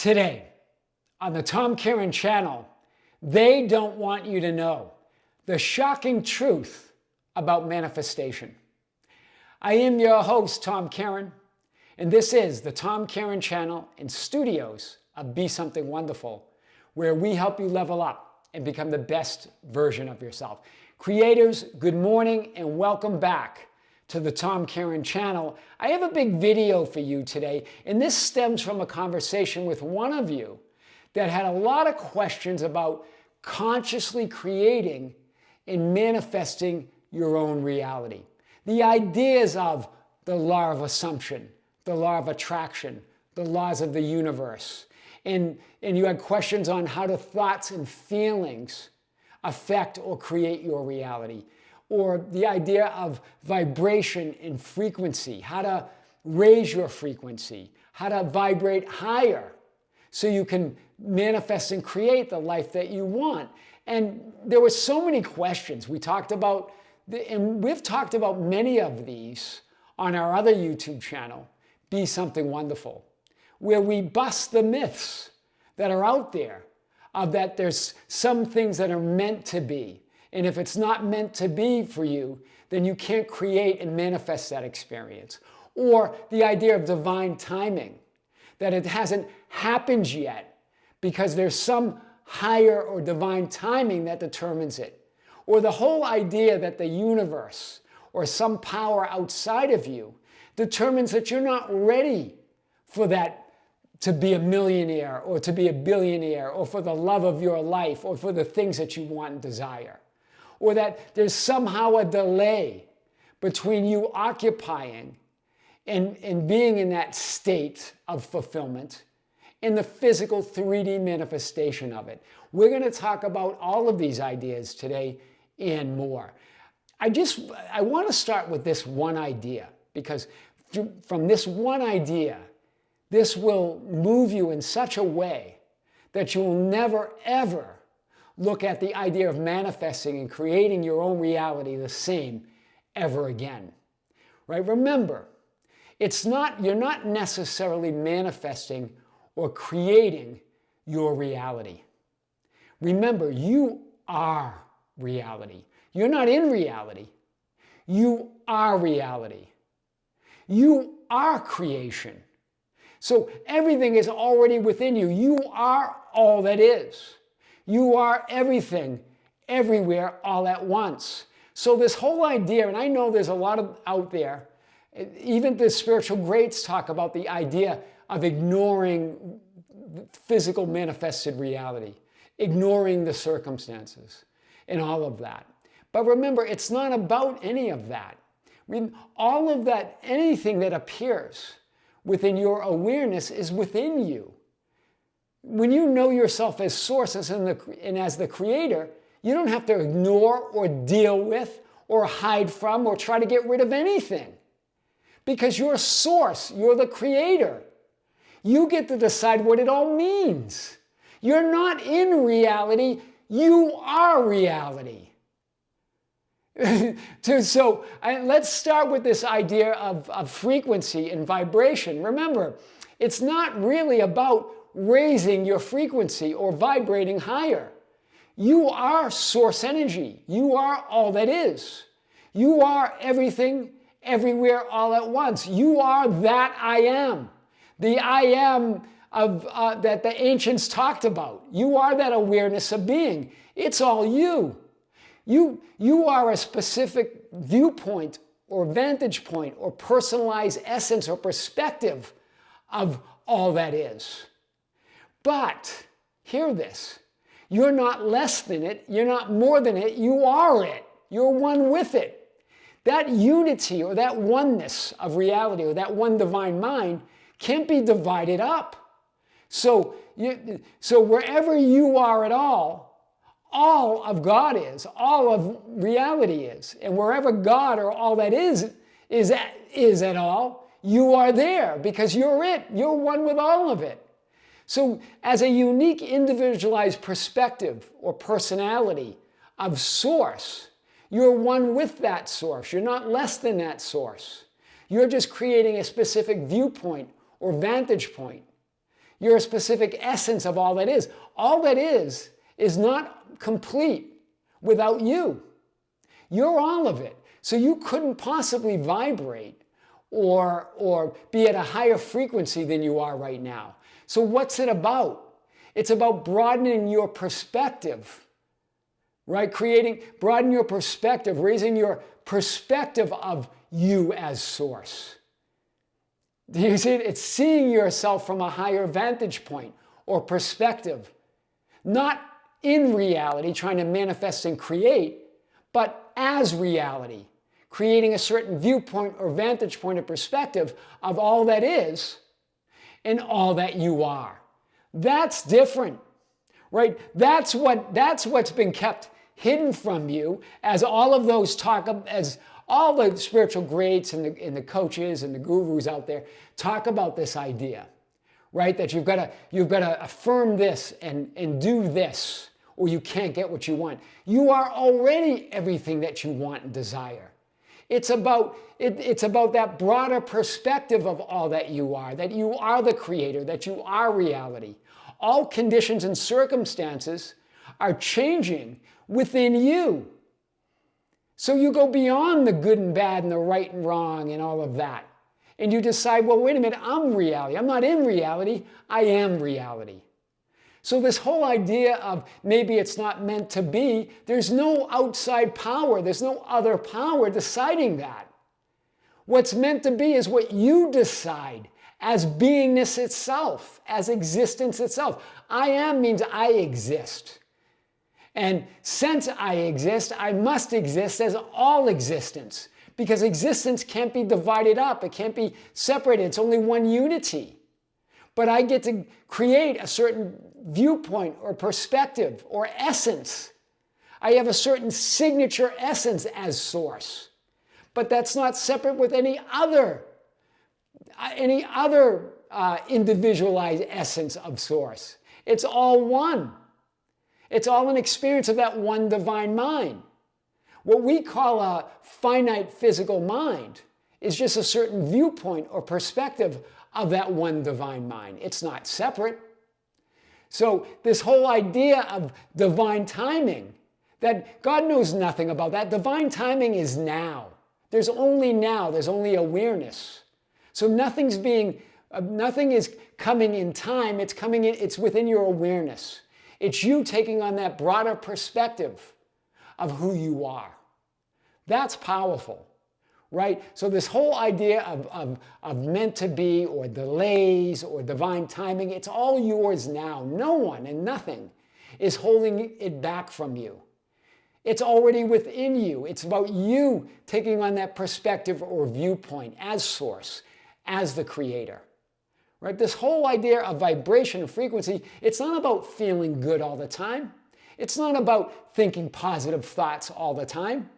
Today, on the Tom Kearin Channel, they don't want you to know the shocking truth about manifestation. I am your host, Tom Kearin, and this is the Tom Kearin Channel and studios of Be Something Wonderful, where we help you level up and become the best version of yourself. Creators, good morning and welcome back to the Tom Kearin Channel. I have a big video for you today, and this stems from a conversation with one of you that had a lot of questions about consciously creating and manifesting your own reality. The ideas of the law of assumption, the law of attraction, the laws of the universe. And you had questions on how do thoughts and feelings affect or create your reality. Or the idea of vibration and frequency, how to raise your frequency, how to vibrate higher so you can manifest and create the life that you want. And there were so many questions. We talked about, and we've talked about many of these on our other YouTube channel, Be Something Wonderful, where we bust the myths that are out there of that there's some things that are meant to be. And if it's not meant to be for you, then you can't create and manifest that experience. Or the idea of divine timing, that it hasn't happened yet because there's some higher or divine timing that determines it. Or the whole idea that the universe or some power outside of you determines that you're not ready for that to be a millionaire or to be a billionaire or for the love of your life or for the things that you want and desire. Or that there's somehow a delay between you occupying and being in that state of fulfillment and the physical 3D manifestation of it. We're going to talk about all of these ideas today and more. I want to start with this one idea, because from this one idea, this will move you in such a way that you will never, ever look at the idea of manifesting and creating your own reality the same ever again. Right? Remember, you're not necessarily manifesting or creating your reality. Remember, you are reality. You're not in reality. You are reality. You are creation. So everything is already within you. You are all that is. You are everything, everywhere, all at once. So this whole idea, and I know there's a lot out there, even the spiritual greats talk about the idea of ignoring physical manifested reality, ignoring the circumstances, and all of that. But remember, it's not about any of that. I mean, all of that, anything that appears within your awareness is within you. When you know yourself as source and as the creator, you don't have to ignore or deal with or hide from or try to get rid of anything. Because you're source, you're the creator. You get to decide what it all means. You're not in reality, you are reality. So let's start with this idea of frequency and vibration. Remember, it's not really about raising your frequency or vibrating higher. You are source energy. You are all that is. You are everything, everywhere, all at once. You are that I am. The I am that the ancients talked about. You are that awareness of being. It's all you. You are a specific viewpoint or vantage point or personalized essence or perspective of all that is. But, hear this, you're not less than it, you're not more than it, you are it. You're one with it. That unity or that oneness of reality or that one divine mind can't be divided up. So wherever you are at all of God is, all of reality is. And wherever God or all that is at all, you are there because you're it. You're one with all of it. So as a unique individualized perspective or personality of source, you're one with that source. You're not less than that source. You're just creating a specific viewpoint or vantage point. You're a specific essence of all that is. All that is not complete without you. You're all of it. So you couldn't possibly vibrate or be at a higher frequency than you are right now. So what's it about? It's about broadening your perspective, right? Broadening your perspective, raising your perspective of you as source. Do you see it? It's seeing yourself from a higher vantage point or perspective. Not in reality, trying to manifest and create, but as reality. Creating a certain viewpoint or vantage point or perspective of all that is and all that you are. That's different, right? That's what's been kept hidden from you as all of those as all the spiritual greats and the coaches and the gurus out there talk about this idea, right? That you've got to affirm this and do this, or you can't get what you want. You are already everything that you want and desire. It's about that broader perspective of all that you are the creator, that you are reality. All conditions and circumstances are changing within you. So you go beyond the good and bad and the right and wrong and all of that. And you decide, well, wait a minute, I'm reality. I'm not in reality, I am reality. So this whole idea of maybe it's not meant to be, there's no outside power, there's no other power deciding that. What's meant to be is what you decide as beingness itself, as existence itself. I am means I exist. And since I exist, I must exist as all existence, because existence can't be divided up, it can't be separated, it's only one unity. But I get to create a certain viewpoint or perspective or essence. I have a certain signature essence as source. But that's not separate with any other individualized essence of source. It's all one. It's all an experience of that one divine mind. What we call a finite physical mind is just a certain viewpoint or perspective of that one divine mind. It's not separate. So this whole idea of divine timing, that God knows nothing about that. Divine timing is now. There's only now. There's only awareness. So nothing is coming in time. It's within your awareness. It's you taking on that broader perspective of who you are. That's powerful. Right? So this whole idea of meant to be or delays or divine timing, it's all yours now. No one and nothing is holding it back from you. It's already within you. It's about you taking on that perspective or viewpoint as source, as the creator. Right? This whole idea of vibration and frequency, it's not about feeling good all the time. It's not about thinking positive thoughts all the time.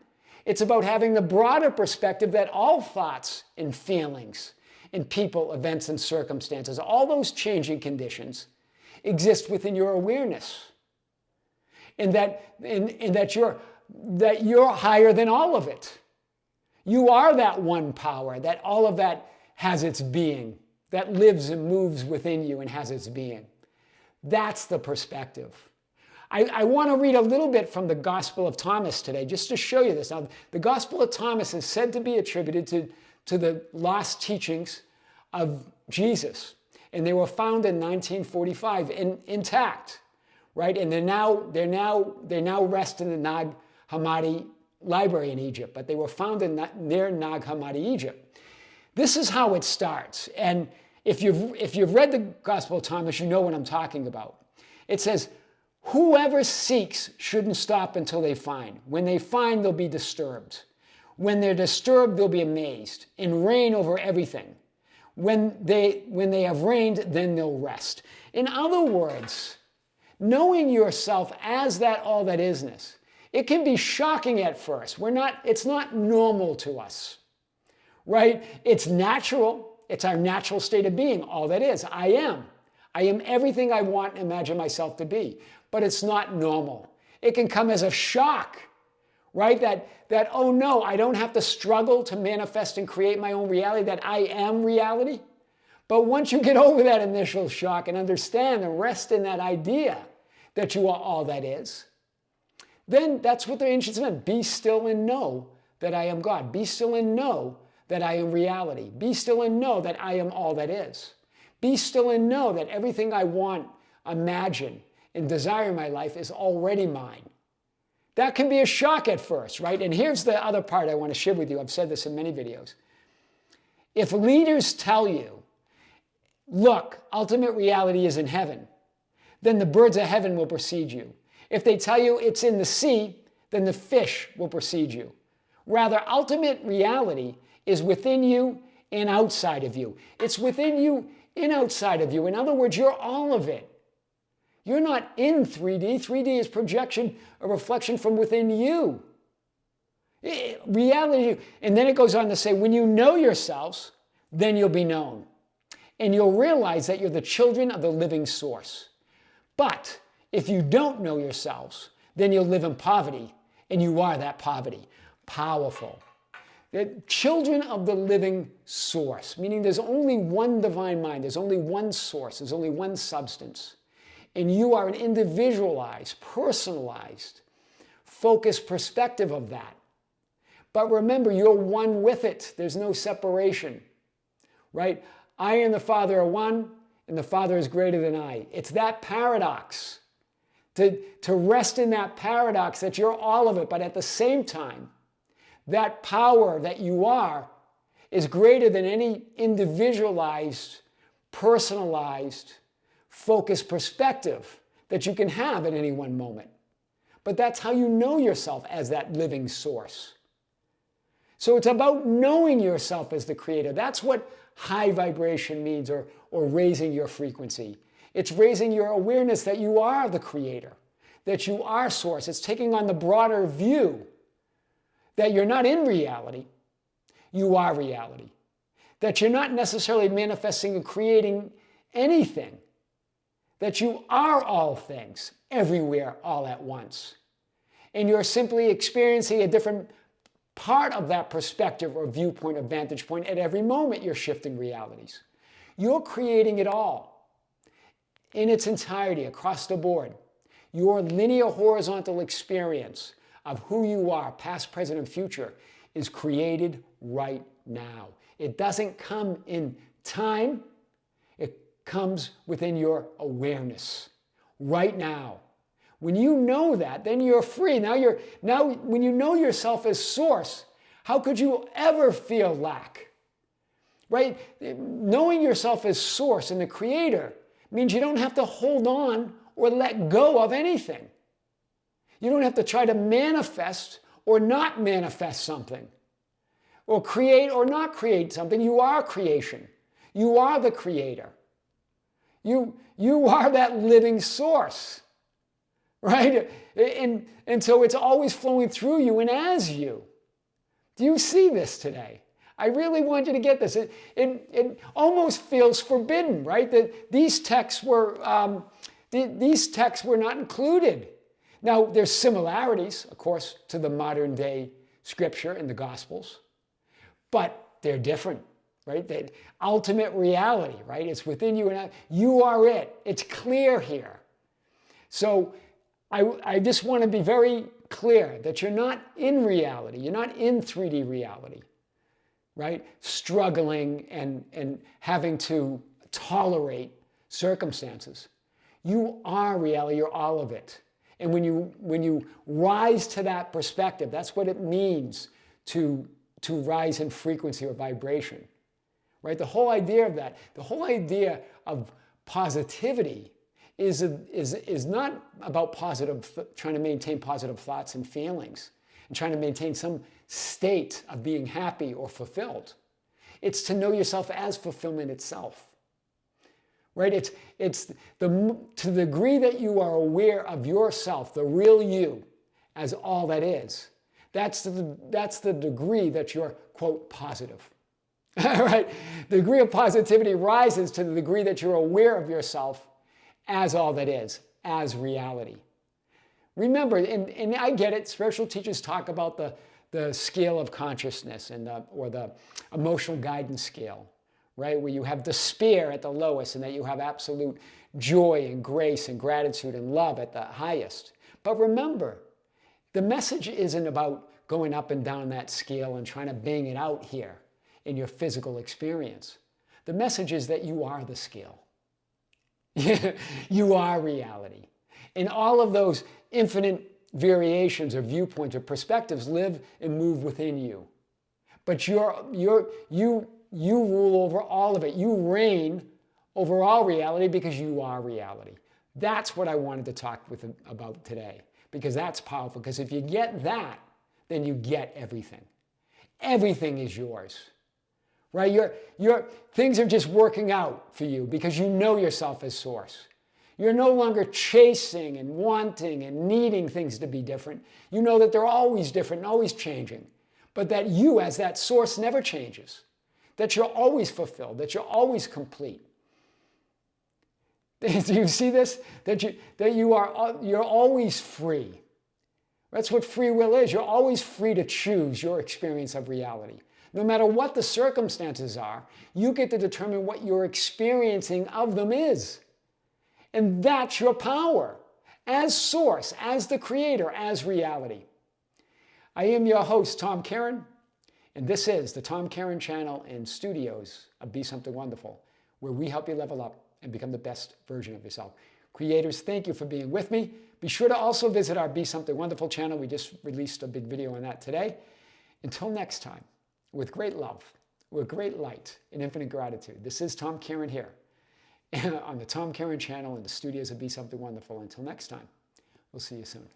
It's about having the broader perspective that all thoughts and feelings and people, events, and circumstances, all those changing conditions exist within your awareness. And that you're higher than all of it. You are that one power, that all of that has its being, that lives and moves within you and has its being. That's the perspective. I want to read a little bit from the Gospel of Thomas today, just to show you this. Now, the Gospel of Thomas is said to be attributed to the lost teachings of Jesus. And they were found in 1945 intact, right? And they're now rest in the Nag Hammadi library in Egypt, but they were found near Nag Hammadi, Egypt. This is how it starts. And if you've read the Gospel of Thomas, you know what I'm talking about. It says, whoever seeks shouldn't stop until they find. When they find, they'll be disturbed. When they're disturbed, they'll be amazed and reign over everything. When they have reigned, then they'll rest. In other words, knowing yourself as that all that isness, it can be shocking at first. It's not normal to us, right? It's natural. It's our natural state of being, all that is. I am everything I want and imagine myself to be. But it's not normal. It can come as a shock, right? That oh no, I don't have to struggle to manifest and create my own reality, that I am reality. But once you get over that initial shock and understand and rest in that idea that you are all that is, then that's what the ancients meant. Be still and know that I am God. Be still and know that I am reality. Be still and know that I am all that is. Be still and know that everything I want, imagine, and desire in my life is already mine. That can be a shock at first, right? And here's the other part I want to share with you. I've said this in many videos. If leaders tell you, look, ultimate reality is in heaven, then the birds of heaven will precede you. If they tell you it's in the sea, then the fish will precede you. Rather, ultimate reality is within you and outside of you. It's within you and outside of you. In other words, you're all of it. You're not in 3D. 3D is projection, a reflection from within you. Reality, and then it goes on to say, when you know yourselves, then you'll be known. And you'll realize that you're the children of the living source. But if you don't know yourselves, then you'll live in poverty, and you are that poverty. Powerful. The children of the living source, meaning there's only one divine mind, there's only one source, there's only one substance. And you are an individualized, personalized, focused perspective of that. But remember, you're one with it. There's no separation, right? I and the Father are one, and the Father is greater than I. It's that paradox. To rest in that paradox that you're all of it, but at the same time, that power that you are is greater than any individualized, personalized, focused perspective that you can have at any one moment. But that's how you know yourself as that living source. So it's about knowing yourself as the creator. That's what high vibration means, or raising your frequency. It's raising your awareness that you are the creator, that you are source. It's taking on the broader view that you're not in reality, you are reality. That you're not necessarily manifesting and creating anything, that you are all things, everywhere, all at once. And you're simply experiencing a different part of that perspective or viewpoint or vantage point. At every moment you're shifting realities. You're creating it all in its entirety, across the board. Your linear horizontal experience of who you are, past, present, and future, is created right now. It doesn't come in time. It comes within your awareness right now. When you know that, then you're free. Now when you know yourself as source, how could you ever feel lack? Right? Knowing yourself as source and the creator means you don't have to hold on or let go of anything. You don't have to try to manifest or not manifest something, or create or not create something. You are creation. You are the creator. You are that living source, right? And so it's always flowing through you and as you. Do you see this today? I really want you to get this. It almost feels forbidden, right? That these texts were not included. Now, there's similarities, of course, to the modern day scripture and the Gospels, but they're different, right? That ultimate reality, right? It's within you and I. You are it. It's clear here. So I just want to be very clear that you're not in reality. You're not in 3D reality, right? Struggling and having to tolerate circumstances. You are reality. You're all of it. And when you rise to that perspective, that's what it means to rise in frequency or vibration, right? The whole idea of that, the whole idea of positivity is not about trying to maintain positive thoughts and feelings and trying to maintain some state of being happy or fulfilled. It's to know yourself as fulfillment itself. Right? It's to the degree that you are aware of yourself, the real you, as all that is. That's the degree that you're, quote, positive. Right? The degree of positivity rises to the degree that you're aware of yourself as all that is, as reality. Remember, and I get it, spiritual teachers talk about the scale of consciousness or the emotional guidance scale. right? Where you have despair at the lowest and that you have absolute joy and grace and gratitude and love at the highest. But remember, the message isn't about going up and down that scale and trying to bang it out here in your physical experience. The message is that you are the scale. You are reality. And all of those infinite variations or viewpoints or perspectives live and move within you. But you rule over all of it. You reign over all reality because you are reality. That's what I wanted to talk about today, because that's powerful. Because if you get that, then you get everything. Everything is yours. Right? Things are just working out for you because you know yourself as source. You're no longer chasing and wanting and needing things to be different. You know that they're always different and always changing, but that you as that source never changes, that you're always fulfilled, that you're always complete. Do you see this? That you're always free. That's what free will is. You're always free to choose your experience of reality. No matter what the circumstances are, you get to determine what your experiencing of them is. And that's your power as source, as the creator, as reality. I am your host, Tom Kearin, and this is the Tom Kearin Channel and studios of Be Something Wonderful, where we help you level up and become the best version of yourself. Creators, thank you for being with me. Be sure to also visit our Be Something Wonderful channel. We just released a big video on that today. Until next time, with great love, with great light and infinite gratitude, this is Tom Kearin here on the Tom Kearin Channel in the studios of Be Something Wonderful. Until next time, we'll see you soon.